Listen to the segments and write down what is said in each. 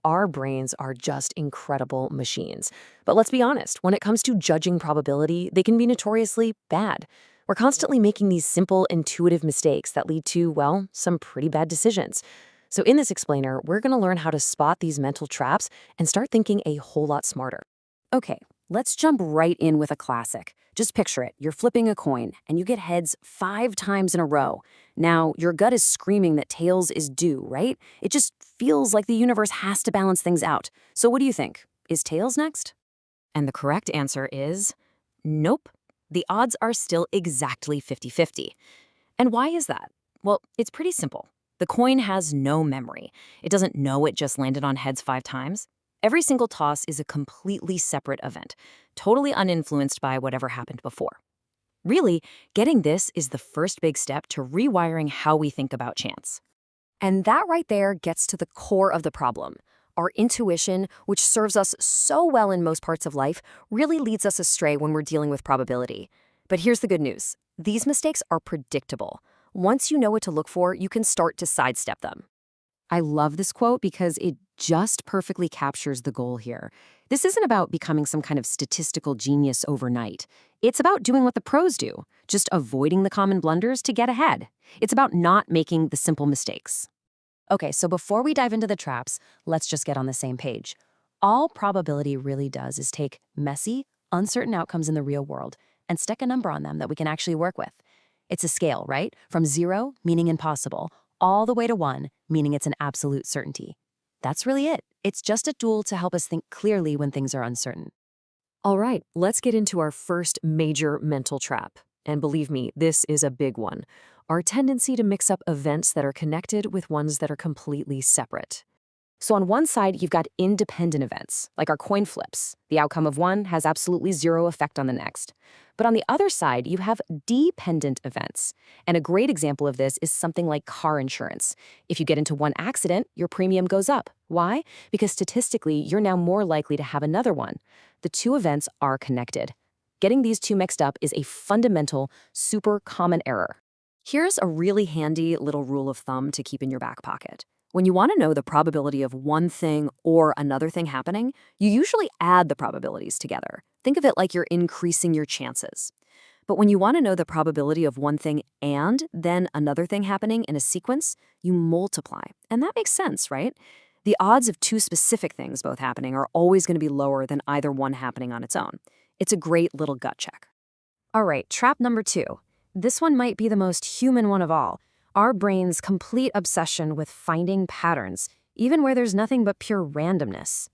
Our brains are just incredible machines. But let's be honest, when it comes to judging probability, they can be notoriously bad. We're constantly making these simple, intuitive mistakes that lead to, well, some pretty bad decisions. So in this explainer, we're going to learn how to spot these mental traps and start thinking a whole lot smarter. Okay, let's jump right in with a classic. Just picture it. You're flipping a coin, and you get heads 5 times in a row. Now, your gut is screaming that tails is due, right? It just feels like the universe has to balance things out. So what do you think? Is tails next? And the correct answer is nope. The odds are still exactly 50-50. And why is that? Well, it's pretty simple. The coin has no memory. It doesn't know it just landed on heads 5 times. Every single toss is a completely separate event, totally uninfluenced by whatever happened before. Really, getting this is the first big step to rewiring how we think about chance. And that right there gets to the core of the problem. Our intuition, which serves us so well in most parts of life, really leads us astray when we're dealing with probability. But here's the good news. These mistakes are predictable. Once you know what to look for, you can start to sidestep them. I love this quote because it just perfectly captures the goal here. This isn't about becoming some kind of statistical genius overnight. It's about doing what the pros do, just avoiding the common blunders to get ahead. It's about not making the simple mistakes. Okay, so before we dive into the traps, let's just get on the same page. All probability really does is take messy, uncertain outcomes in the real world and stick a number on them that we can actually work with. It's a scale, right? From 0, meaning impossible, all the way to 1, meaning it's an absolute certainty. That's really it. It's just a tool to help us think clearly when things are uncertain. All right, let's get into our first major mental trap. And believe me, this is a big one. Our tendency to mix up events that are connected with ones that are completely separate. So on one side, you've got independent events, like our coin flips. The outcome of one has absolutely zero effect on the next. But on the other side, you have dependent events. And a great example of this is something like car insurance. If you get into one accident, your premium goes up. Why? Because statistically, you're now more likely to have another one. The two events are connected. Getting these two mixed up is a fundamental, super common error. Here's a really handy little rule of thumb to keep in your back pocket. When you want to know the probability of one thing or another thing happening, you usually add the probabilities together. Think of it like you're increasing your chances. But when you want to know the probability of one thing and then another thing happening in a sequence, you multiply. And that makes sense, right? The odds of two specific things both happening are always going to be lower than either one happening on its own. It's a great little gut check. All right, trap number 2. This one might be the most human one of all. Our brain's complete obsession with finding patterns, even where there's nothing but pure randomness.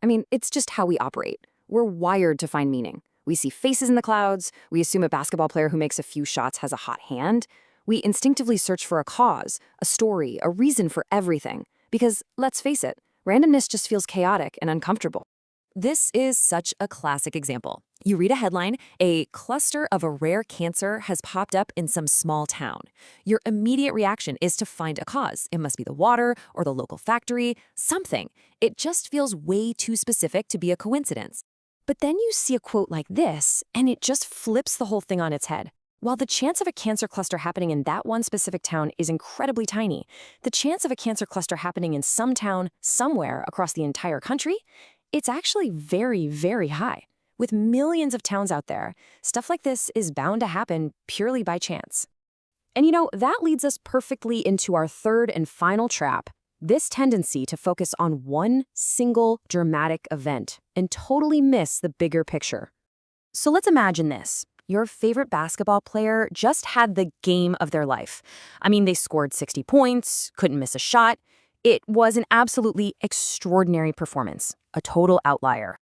I mean, it's just how we operate. We're wired to find meaning. We see faces in the clouds, we assume a basketball player who makes a few shots has a hot hand. We instinctively search for a cause, a story, a reason for everything. Because, let's face it, randomness just feels chaotic and uncomfortable. This is such a classic example. You read a headline, a cluster of a rare cancer has popped up in some small town. Your immediate reaction is to find a cause. It must be the water or the local factory, something. It just feels way too specific to be a coincidence. But then you see a quote like this, and it just flips the whole thing on its head. While the chance of a cancer cluster happening in that one specific town is incredibly tiny, the chance of a cancer cluster happening in some town, somewhere across the entire country, it's actually very, very high. With millions of towns out there, stuff like this is bound to happen purely by chance. And that leads us perfectly into our third and final trap, this tendency to focus on one single dramatic event and totally miss the bigger picture. So let's imagine this. Your favorite basketball player just had the game of their life. I mean, they scored 60 points, couldn't miss a shot. It was an absolutely extraordinary performance, a total outlier.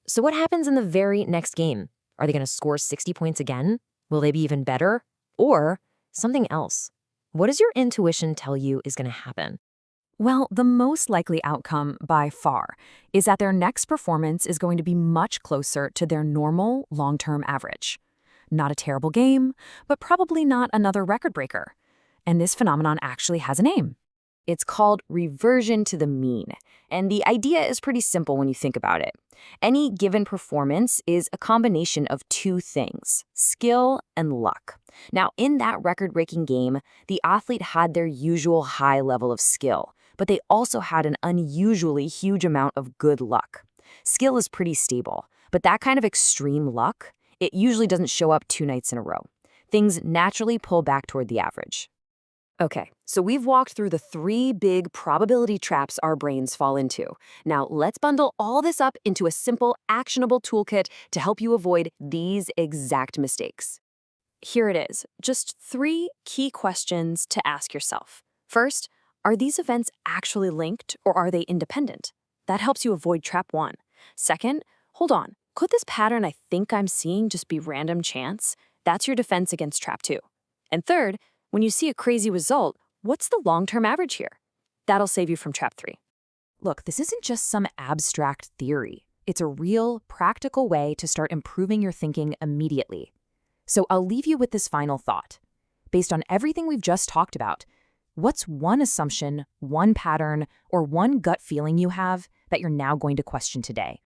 So what happens in the very next game? Are they going to score 60 points again? Will they be even better? Or something else? What does your intuition tell you is going to happen? Well, the most likely outcome by far is that their next performance is going to be much closer to their normal long-term average. Not a terrible game, but probably not another record breaker. And this phenomenon actually has a name. It's called reversion to the mean. And the idea is pretty simple when you think about it. Any given performance is a combination of two things, skill and luck. Now, in that record-breaking game, the athlete had their usual high level of skill, but they also had an unusually huge amount of good luck. Skill is pretty stable, but that kind of extreme luck, it usually doesn't show up 2 nights in a row. Things naturally pull back toward the average. Okay, so we've walked through the 3 big probability traps our brains fall into. Now, let's bundle all this up into a simple, actionable toolkit to help you avoid these exact mistakes. Here it is, just 3 key questions to ask yourself. First, are these events actually linked or are they independent? That helps you avoid trap 1. Second, hold on, could this pattern I think I'm seeing just be random chance? That's your defense against trap 2. And third, when you see a crazy result, what's the long-term average here? That'll save you from trap 3. Look, this isn't just some abstract theory. It's a real, practical way to start improving your thinking immediately. So I'll leave you with this final thought. Based on everything we've just talked about, what's one assumption, one pattern, or one gut feeling you have that you're now going to question today?